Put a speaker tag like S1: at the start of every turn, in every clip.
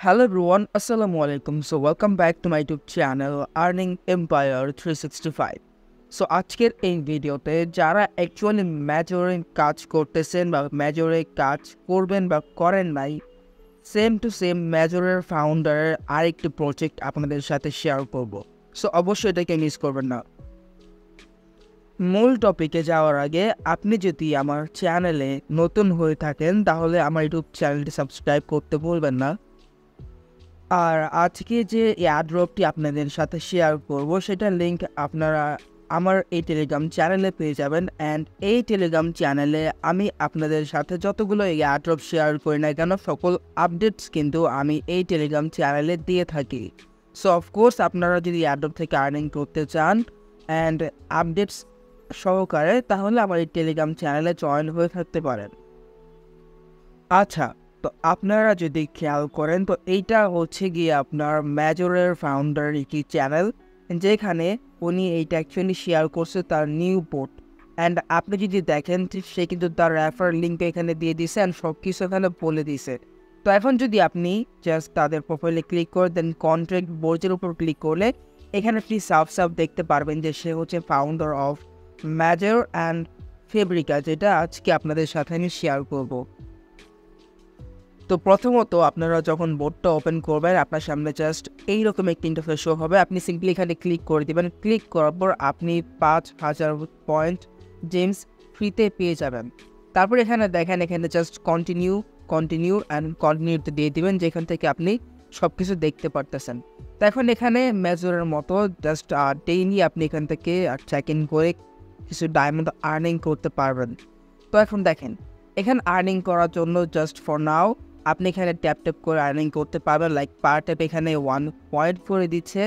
S1: Hello everyone, Assalamu alaikum. So welcome back to my YouTube channel Earning Empire 365. So আজকের এই ভিডিওতে যারা actually মেজরে কাজ করতেছেন বা মেজরে কাজ করবেন বা করেন নাই, সেম টু সেম মেজরের ফাউন্ডারের আরেকটি প্রজেক্ট আপনাদের সাথে শেয়ার করব। সো অবশ্যই এটাকে মিস করবেন না। মূল টপিকে যাওয়ার আগে আপনি যদি আমার চ্যানেলে নতুন হয়ে থাকেন তাহলে আমার ইউটিউব চ্যানেলটি সাবস্ক্রাইব করতে ভুলবেন না। আর আজকে যে এয়ারড্রপটি আপনাদের সাথে শেয়ার করব সেটার লিঙ্ক আপনারা আমার এই টেলিগ্রাম চ্যানেলে পেয়ে যাবেন। অ্যান্ড এই টেলিগ্রাম চ্যানেলে আমি আপনাদের সাথে যতগুলো এয়ারড্রপ শেয়ার করি না কেন সকল আপডেটস কিন্তু আমি এই টেলিগ্রাম চ্যানেলে দিয়ে থাকি। সো অফকোর্স আপনারা যদি এয়ারড্রপ থেকে আর্নিং করতে চান অ্যান্ড আপডেটস সহকারে, তাহলে আমার এই টেলিগ্রাম চ্যানেলে জয়েন হয়ে থাকতে পারেন। আচ্ছা, তো আপনারা যদি খেয়াল করেন তো এইটা হচ্ছে গিয়ে আপনার মেজরের ফাউন্ডার একটি চ্যানেল, যেখানে উনি এইটা অ্যাকচুয়ালি শেয়ার করছে তার নিউ পোর্ট। অ্যান্ড আপনি যদি দেখেন সে কিন্তু তার রেফার লিঙ্ক এখানে দিয়ে দিছে অ্যান্ড সব কিছু এখানে বলে দিছে। তো এখন যদি আপনি জাস্ট তাদের প্রোফাইলে ক্লিক করে দেন কন্ট্রাক্ট বোর্ডের উপর ক্লিক করলে এখানে আপনি সাফ দেখতে পারবেন যে সে হচ্ছে founder of major and Fabrica, যেটা আজকে আপনাদের সাথে আমি শেয়ার করব। তো প্রথমত আপনারা যখন বোর্ডটা ওপেন করবেন আপনার সামনে জাস্ট এইরকম একটি ইন্টারফেস শো হবে। আপনি সিম্পলি এখানে ক্লিক করে দেবেন। ক্লিক করার পর আপনি 5000 পয়েন্ট জেমস ফ্রিতে পেয়ে যাবেন। তারপর এখানে দেখেন, এখানে জাস্ট কন্টিনিউ অ্যান্ড কন্টিনিউতে দিয়ে দিবেন, যেখান থেকে আপনি সব কিছু দেখতে পারতেছেন। তো এখন এখানে মেজরের মতো জাস্ট ডেইলি আপনি এখান থেকে চেক ইন করে কিছু ডায়মন্ড আর্নিং করতে পারবেন। তো এখন দেখেন, এখানে আর্নিং করার জন্য জাস্ট ফর নাও আপনি এখানে ট্যাপ করে আর্নিং করতে পারবেন। লাইক পার ট্যাপ এখানে 1 পয়েন্ট করে দিচ্ছে।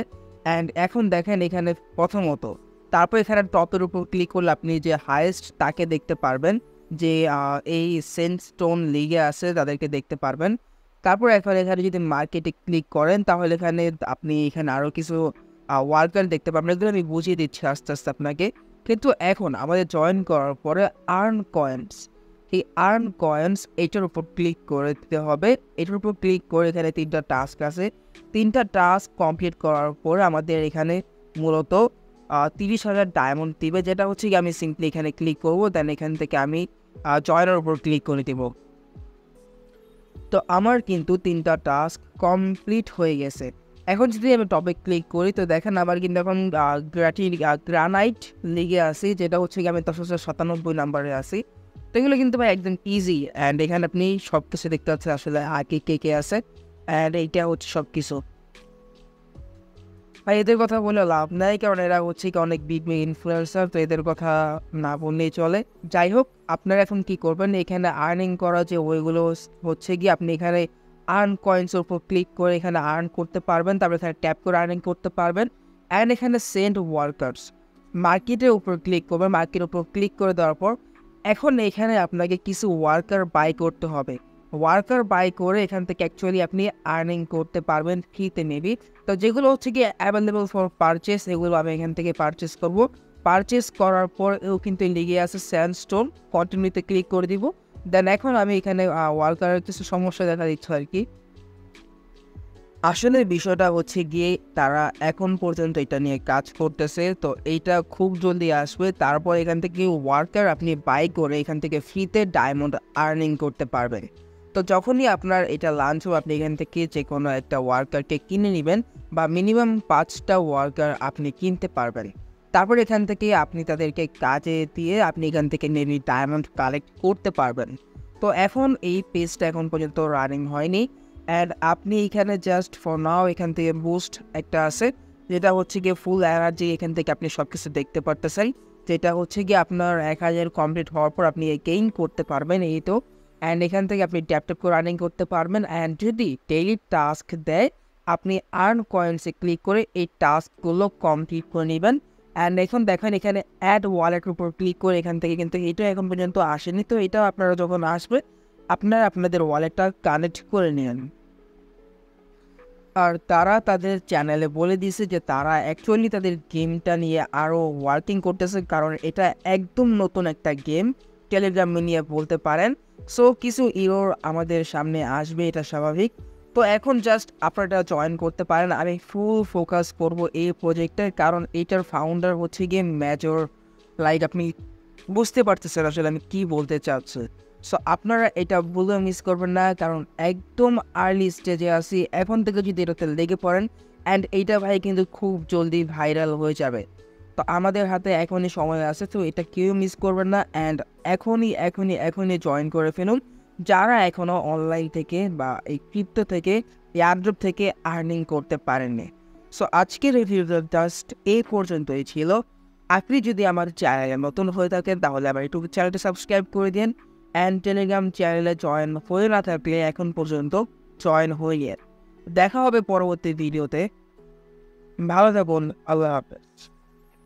S1: অ্যান্ড এখন দেখেন এখানে প্রথমত, তারপর এখানে টপের উপর ক্লিক করলে আপনি যে হাইয়েস্ট তাকে দেখতে পারবেন, যে এই সেন্টস্টোন লিগে আছে তাদেরকে দেখতে পারবেন। তারপর এখন এখানে যদি মার্কেটে ক্লিক করেন তাহলে এখানে আপনি এখানে আরও কিছু ওয়ার্কার দেখতে পাবেন। এগুলো আমি বুঝিয়ে দিচ্ছি আস্তে আস্তে আপনাকে। কিন্তু এখন আমাদের জয়েন করার পরে আর্ন কয়েন্স, এই আর্ন কয়েন্স এটার উপর ক্লিক করে দিতে হবে। এটার উপর ক্লিক করে এখানে 3টা টাস্ক আছে। 3টা টাস্ক কমপ্লিট করার পরে আমাদের এখানে মূলত 30,000 ডায়মন্ড দিবে, যেটা হচ্ছে কি আমি সিম্পলি এখানে ক্লিক করবো, দেন এখান থেকে আমি জয়েনের উপর ক্লিক করে দিব। তো আমার কিন্তু 3টা টাস্ক কমপ্লিট হয়ে গেছে। এখন যদি আমি টপে ক্লিক করি তো দেখেন আমার কিন্তু এখন গ্রানাইট লিগে আসি, যেটা হচ্ছে কি আমি 10,97 নাম্বারে আসি। তো এগুলো কিন্তু ভাই একদম ইজি। অ্যান্ড এখানে আপনি সব কিছু দেখতে পাচ্ছেন আসলে আগে কে আছে। অ্যান্ড এইটা হচ্ছে সব কিছু। ভাই এদের কথা বলে লাভ নাই, কারণ এরা হচ্ছে কি অনেক বিগ ইনফ্লুয়েন্সার, তো এদের কথা না বললেই চলে। যাই হোক, আপনারা এখন কি করবেন, এখানে আর্নিং করা যে ওইগুলো হচ্ছে কি আপনি এখানে আর্ন কয়েন্সের উপর ক্লিক করে এখানে আর্ন করতে পারবেন। তারপর এখানে ট্যাপ করে আর্নিং করতে পারবেন। অ্যান্ড এখানে সেন্ড ওয়ার্কার্স মার্কেটের উপর ক্লিক করবেন। মার্কেটের উপর ক্লিক করে দেওয়ার পর এখন এখানে আপনাকে কিছু ওয়ার্কার বাই করতে হবে। ওয়ার্কার বাই করে এখান থেকে অ্যাকচুয়ালি আপনি আর্নিং করতে পারবেন ফ্রিতে মেবি। তো যেগুলো হচ্ছে কি অ্যাভেলেবল ফর পারচেস, এগুলো আমি এখান থেকে পারচেস করব। পারচেস করার পর এও কিন্তু লিগে আছে স্যান্ডস্টোন, কন্টিনিউতে ক্লিক করে দিব। দেন এখন আমি এখানে ওয়ার্কারের কিছু সমস্যা দেখা দিচ্ছে আর কি। আসলে বিষয়টা হচ্ছে গিয়ে তারা এখন পর্যন্ত এটা নিয়ে কাজ করতেছে, তো এইটা খুব জলদি আসবে। তারপর এখান থেকে ওয়ার্কার আপনি বাই করে এখান থেকে ফ্রিতে ডায়মন্ড আর্নিং করতে পারবেন। তো যখনই আপনার এটা লঞ্চ হবে আপনি এখান থেকে যে কোনো একটা ওয়ার্কারকে কিনে নেবেন, বা মিনিমাম 5টা ওয়ার্কার আপনি কিনতে পারবেন। তারপর এখান থেকে আপনি তাদেরকে কাজে দিয়ে আপনি এখান থেকে মেবি ডায়মন্ড কালেক্ট করতে পারবেন। তো এখন এই পেজটা এখন পর্যন্ত রানিং হয়নি। অ্যান্ড আপনি এখানে জাস্ট ফর নাও এখান থেকে বুস্ট একটা আছে, যেটা হচ্ছে গিয়ে ফুল এনার্জি, এখান থেকে আপনি সব কিছু দেখতে পারতেছেন, যেটা হচ্ছে গিয়ে আপনার 1000 কমপ্লিট হওয়ার পর আপনি গেইন করতে পারবেন এই তো। অ্যান্ড এখান থেকে আপনি ট্যাপ করে রানিং করতে পারবেন। অ্যান্ড যদি ডেইলি টাস্ক দেয় আপনি আর্ন কয়েন্সে ক্লিক করে এই টাস্কগুলো কমপ্লিট করে নেবেন। অ্যান্ড এখন দেখেন এখানে অ্যাড ওয়ালেটের উপর ক্লিক করে এখান থেকে কিন্তু এটা এখন পর্যন্ত আসেনি, তো এটা আপনারা যখন আসবে আপনারা আপনাদের ওয়ালেটটা কানেক্ট করে নেন। আর তারা তাদের চ্যানেলে বলে দিয়েছে যে তারা অ্যাকচুয়ালি তাদের গেমটা নিয়ে আরও ওয়ার্কিং করতেছে, কারণ এটা একদম নতুন একটা গেম, টেলিগ্রামে নিয়ে বলতে পারেন। সো কিছু ইরোর আমাদের সামনে আসবে, এটা স্বাভাবিক। তো তো এখন জাস্ট আপনারা জয়েন করতে পারেন। আমি ফুল ফোকাস করব এই প্রজেক্টে, কারণ এটার ফাউন্ডার হচ্ছে গিয়ে মেজর। লাইক আপনি বুঝতে পারতেছেন আসলে আমি কি বলতে চাচ্ছি। সো আপনারা এটা ভুলে মিস করবেন না, কারণ একদম আর্লি স্টেজে আসি। এখন থেকে যদি এটাতে লেগে পড়েন অ্যান্ড এইটা ভাই কিন্তু খুব জলদি ভাইরাল হয়ে যাবে। তো আমাদের হাতে এখনই সময় আছে, তো এটা কেউ মিস করবেন না। অ্যান্ড এখনই জয়েন করে ফেলুন যারা এখনও অনলাইন থেকে বা এই ক্রিপ্টো থেকে এয়ারড্রপ থেকে আর্নিং করতে পারেননি। সো আজকের এই ভিডিওটা জাস্ট এই পর্যন্তই ছিল। আপনি যদি আমার চ্যানেলে নতুন হয়ে থাকেন তাহলে আমার ইউটিউব চ্যানেলটি সাবস্ক্রাইব করে দিন অ্যান্ড টেলিগ্রাম চ্যানেলে জয়েন হয়ে না থাকলে এখন পর্যন্ত জয়েন হয়ে। দেখা হবে পরবর্তী ভিডিওতে। ভালো থাকুন, আল্লাহ হাফেজ।